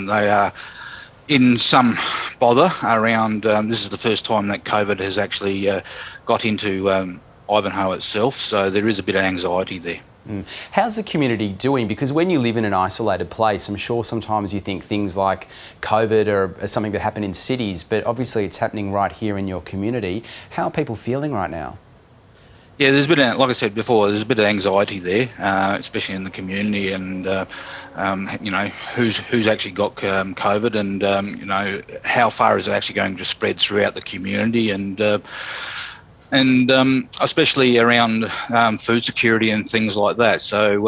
they are in some bother around. This is the first time that COVID has actually got into Ivanhoe itself, so there is a bit of anxiety there. How's the community doing? Because when you live in an isolated place, I'm sure sometimes you think things like COVID are something that happen in cities, but obviously it's happening right here in your community. How are people feeling right now? Yeah, there's been, like I said before, there's a bit of anxiety there, especially in the community, and who's actually got COVID, and how far is it actually going to spread throughout the community, and especially around food security and things like that. So,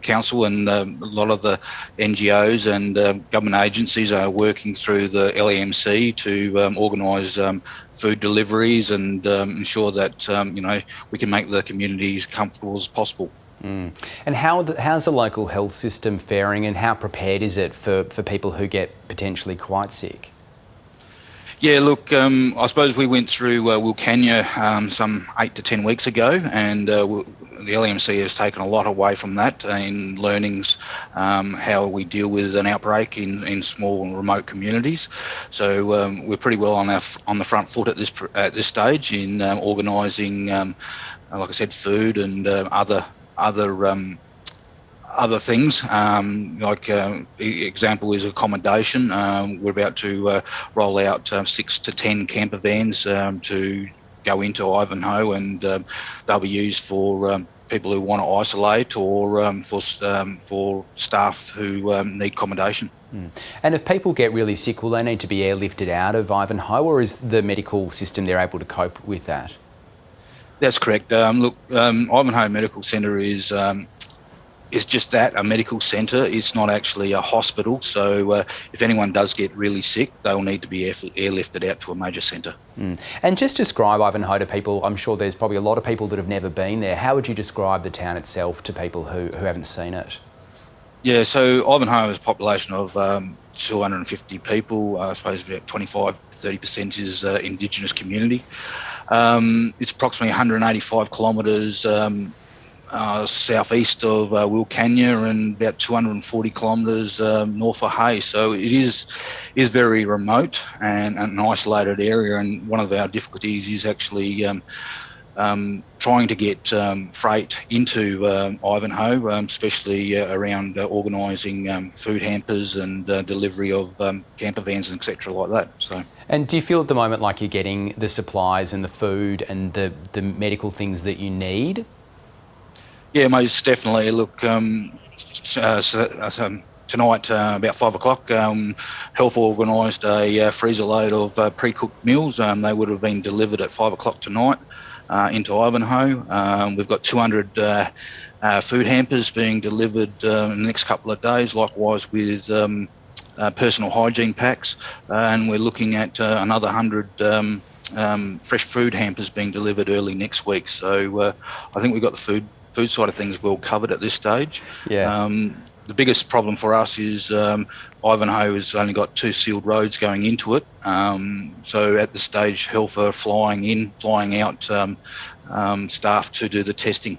council and a lot of the NGOs and government agencies are working through the LEMC to organise food deliveries and ensure that we can make the community as comfortable as possible. And how's the local health system faring, and how prepared is it for people who get potentially quite sick? Yeah, look, I suppose we went through Wilcannia some 8 to 10 weeks ago, and the LMC has taken a lot away from that in learnings, how we deal with an outbreak in small and remote communities. So we're pretty well on the front foot at this stage in organising, like I said, food and other things, example is accommodation. We're about to roll out 6 to 10 camper vans to go into Ivanhoe, and they'll be used for people who want to isolate, or for staff who need accommodation. And if people get really sick, will they need to be airlifted out of Ivanhoe, or is the medical system there able to cope with that? That's correct. Ivanhoe Medical Centre is just that, a medical centre. It's not actually a hospital. So if anyone does get really sick, they'll need to be airlifted out to a major centre. And just describe Ivanhoe to people. I'm sure there's probably a lot of people that have never been there. How would you describe the town itself to people who haven't seen it? Yeah, so Ivanhoe has a population of 250 people. I suppose about 25-30% is Indigenous community. It's approximately 185 kilometres southeast of Wilcannia, and about 240 kilometres north of Hay. So it is very remote and an isolated area, and one of our difficulties is actually trying to get freight into Ivanhoe, especially around organising food hampers and delivery of camper vans and etc. like that. So. And do you feel at the moment like you're getting the supplies and the food and the medical things that you need? Yeah, most definitely. Look, tonight about 5 o'clock, Health organised a freezer load of pre-cooked meals. They would have been delivered at 5 o'clock tonight into Ivanhoe. We've got 200 food hampers being delivered in the next couple of days, likewise with personal hygiene packs, and we're looking at another 100 fresh food hampers being delivered early next week. So I think we've got the food side of things well covered at this stage. Yeah. The biggest problem for us is Ivanhoe has only got 2 sealed roads going into it. So at this stage, Health are flying in, flying out staff to do the testing.